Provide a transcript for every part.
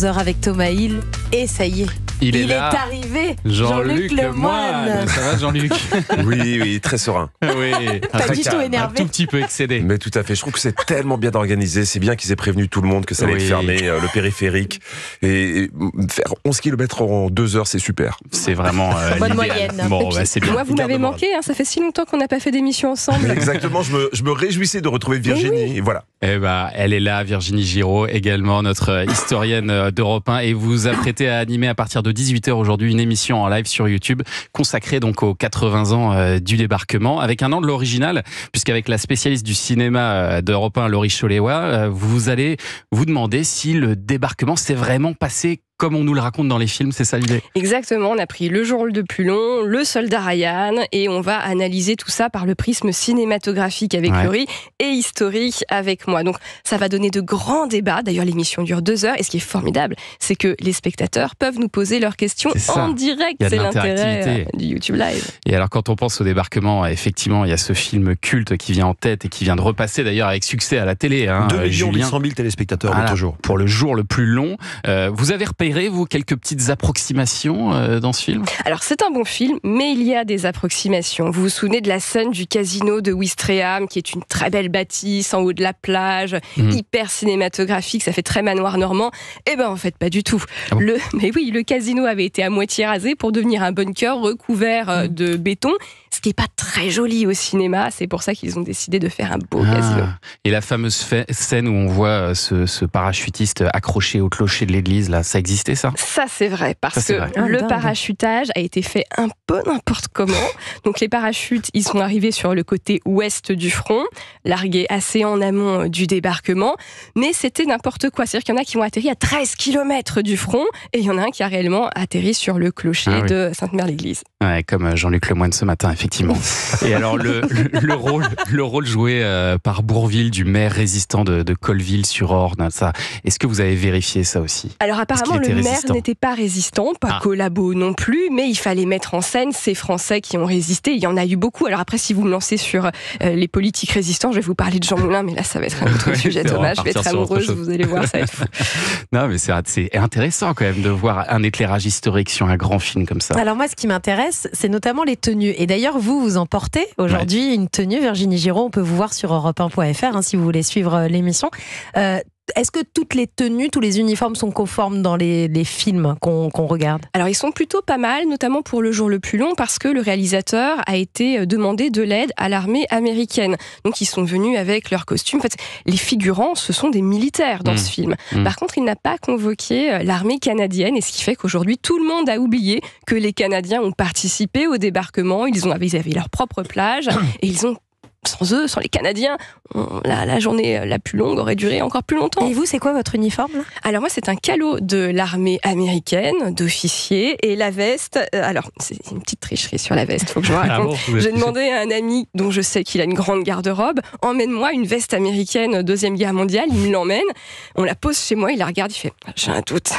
Heures avec Thomas Hill et ça y est, il est arrivé, Jean-Luc Lemoine. Ça va Jean-Luc? Oui, très serein. Oui, pas du tout énervé. Un tout petit peu excédé. Mais tout à fait, je trouve que c'est tellement bien organisé, c'est bien qu'ils aient prévenu tout le monde que ça allait être fermé, le périphérique, et faire 11 km en 2 heures, c'est super. C'est vraiment bonne moyenne. Bon, c'est bien. Moi, vous m'avez manqué, ça fait si longtemps qu'on n'a pas fait d'émission ensemble. Exactement, je me réjouissais de retrouver Virginie, et voilà. Eh ben, elle est là, Virginie Giraud, également notre historienne d'Europe 1, et vous vous apprêtez à animer à partir de 18h aujourd'hui une émission en live sur YouTube consacrée donc aux 80 ans du débarquement, avec un angle original, puisqu'avec la spécialiste du cinéma d'Europe 1, Laurie Choléwa, vous allez vous demander si le débarquement s'est vraiment passé comme on nous le raconte dans les films, c'est ça l'idée? Exactement, on a pris le jour le plus long, le soldat Ryan, et on va analyser tout ça par le prisme cinématographique avec Laurie et historique avec moi. Donc ça va donner de grands débats, d'ailleurs l'émission dure 2 heures, et ce qui est formidable, c'est que les spectateurs peuvent nous poser leurs questions en direct, c'est l'intérêt du YouTube Live. Et alors quand on pense au débarquement, effectivement il y a ce film culte qui vient en tête et qui vient de repasser d'ailleurs avec succès à la télé. 2 800 000 téléspectateurs l'autre jour. Pour le jour le plus long, vous avez repéré vous, quelques petites approximations dans ce film? Alors, c'est un bon film, mais il y a des approximations. Vous vous souvenez de la scène du casino de Ouistreham, qui est une très belle bâtisse en haut de la plage, hyper cinématographique, ça fait très manoir normand. Eh ben, en fait, pas du tout. Ah bon? Mais oui, le casino avait été à moitié rasé pour devenir un bunker recouvert de béton, ce qui n'est pas très joli au cinéma. C'est pour ça qu'ils ont décidé de faire un beau casino. Et la fameuse scène où on voit ce parachutiste accroché au clocher de l'église, là, ça existait ça? Ça c'est vrai, parce que le parachutage a été fait un peu n'importe comment. Donc les parachutes, ils sont arrivés sur le côté ouest du front, largués assez en amont du débarquement, mais c'était n'importe quoi. C'est-à-dire qu'il y en a qui ont atterri à 13 km du front, et il y en a un qui a réellement atterri sur le clocher de Sainte-Mère-l'Église. Ouais, comme Jean-Luc Lemoine ce matin, effectivement. Et alors le rôle joué par Bourvil, du maire résistant de Colleville-sur-Orne, ça, est-ce que vous avez vérifié ça aussi? Alors apparemment le maire n'était pas résistant, pas collabo non plus, mais il fallait mettre en scène ces Français qui ont résisté. Il y en a eu beaucoup. Alors après, si vous me lancez sur les politiques résistants, je vais vous parler de Jean Moulin, mais là ça va être un autre sujet, Thomas. Je vais être amoureuse, vous allez voir, ça va être fou. Non, mais c'est intéressant quand même de voir un éclairage historique sur un grand film comme ça. Alors moi, ce qui m'intéresse, c'est notamment les tenues. Et d'ailleurs, vous en portez aujourd'hui une tenue, Virginie Giraud. On peut vous voir sur europe1.fr si vous voulez suivre l'émission. Est-ce que toutes les tenues, tous les uniformes sont conformes dans les films qu'on regarde? Alors ils sont plutôt pas mal, notamment pour le jour le plus long, parce que le réalisateur a été demandé de l'aide à l'armée américaine. Donc ils sont venus avec leurs costumes. En fait, les figurants, ce sont des militaires dans ce film. Par contre, il n'a pas convoqué l'armée canadienne, et ce qui fait qu'aujourd'hui, tout le monde a oublié que les Canadiens ont participé au débarquement. Ils avaient leur propre plage, et ils ont sans eux, sans les Canadiens, la journée la plus longue aurait duré encore plus longtemps. Et vous, c'est quoi votre uniforme là? Alors moi, c'est un calot de l'armée américaine, d'officier, et la veste, alors c'est une petite tricherie sur la veste, faut que je vous raconte. J'ai demandé à un ami dont je sais qu'il a une grande garde-robe, emmène-moi une veste américaine 2e Guerre mondiale, il me l'emmène, on la pose chez moi, il la regarde, il fait « j'ai un doute ».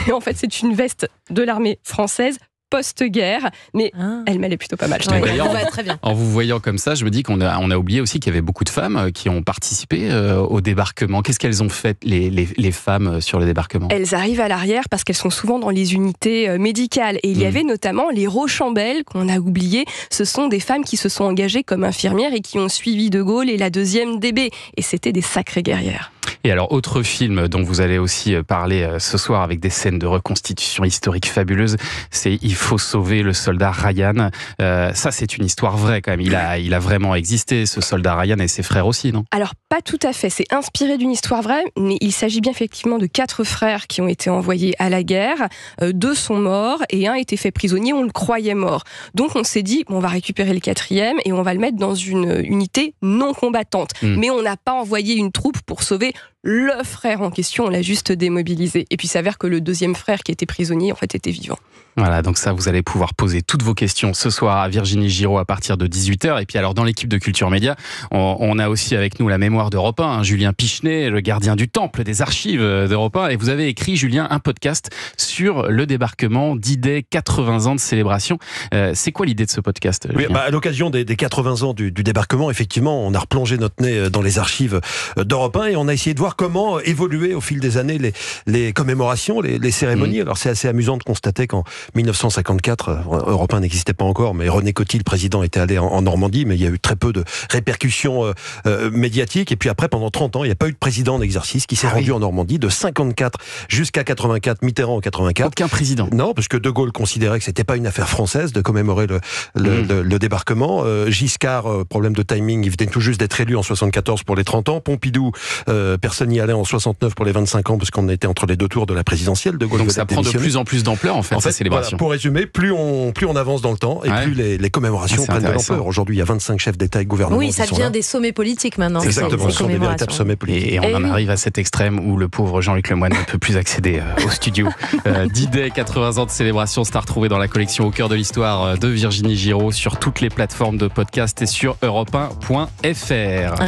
Et en fait, c'est une veste de l'armée française, post-guerre, mais elle m'allait plutôt pas mal. D'ailleurs, très bien. En vous voyant comme ça, je me dis qu'on a oublié aussi qu'il y avait beaucoup de femmes qui ont participé au débarquement. Qu'est-ce qu'elles ont fait, les femmes, sur le débarquement? Elles arrivent à l'arrière parce qu'elles sont souvent dans les unités médicales. Et il y avait notamment les Rochambeau qu'on a oubliées. Ce sont des femmes qui se sont engagées comme infirmières et qui ont suivi De Gaulle et la 2e DB. Et c'était des sacrées guerrières. Et alors, autre film dont vous allez aussi parler ce soir avec des scènes de reconstitution historique fabuleuses, c'est Il faut sauver le soldat Ryan. Ça, c'est une histoire vraie quand même. Il a vraiment existé, ce soldat Ryan, et ses frères aussi, non? Alors, pas tout à fait. C'est inspiré d'une histoire vraie, mais il s'agit bien effectivement de 4 frères qui ont été envoyés à la guerre. 2 sont morts et un a été fait prisonnier. On le croyait mort. Donc, on s'est dit, on va récupérer le 4e et on va le mettre dans une unité non combattante. Mais on n'a pas envoyé une troupe pour sauver le frère en question, on l'a juste démobilisé. Et puis il s'avère que le 2e frère qui était prisonnier, en fait, était vivant. Voilà, donc ça, vous allez pouvoir poser toutes vos questions ce soir à Virginie Giraud à partir de 18h. Et puis alors, dans l'équipe de Culture Média, on a aussi avec nous la mémoire d'Europe 1, Julien Pichenet, le gardien du temple des archives d'Europe 1. Et vous avez écrit, Julien, un podcast sur le débarquement d'idées 80 ans de célébration. C'est quoi l'idée de ce podcast, Julien? À l'occasion des 80 ans du débarquement, effectivement, on a replongé notre nez dans les archives d'Europe 1 et on a essayé de voir voir comment évoluer au fil des années les commémorations, les cérémonies. Alors c'est assez amusant de constater qu'en 1954, Europe 1 n'existait pas encore, mais René Coty, le président, était allé en Normandie, mais il y a eu très peu de répercussions médiatiques. Et puis après, pendant 30 ans, il n'y a pas eu de président en exercice qui s'est rendu en Normandie de 54 jusqu'à 84, Mitterrand en 84. Aucun président. Non, parce que De Gaulle considérait que c'était pas une affaire française de commémorer le débarquement. Giscard, problème de timing, il venait tout juste d'être élu en 74 pour les 30 ans. Pompidou, personne n'y allait en 69 pour les 25 ans parce qu'on était entre les deux tours de la présidentielle. De Gaulle donc ça prend de plus en plus d'ampleur en fait ces célébrations. Voilà, pour résumer, plus on avance dans le temps et plus les commémorations prennent de l'ampleur. Aujourd'hui, il y a 25 chefs d'État et de gouvernement. Oui, ça devient des sommets politiques maintenant. Exactement, ce sont des véritables sommets politiques. Et on en arrive à cet extrême où le pauvre Jean-Luc Lemoyne ne peut plus accéder au studio. D-Day, 80 ans de célébration, c'est à retrouver dans la collection Au cœur de l'histoire de Virginie Giraud sur toutes les plateformes de podcast et sur europe1.fr.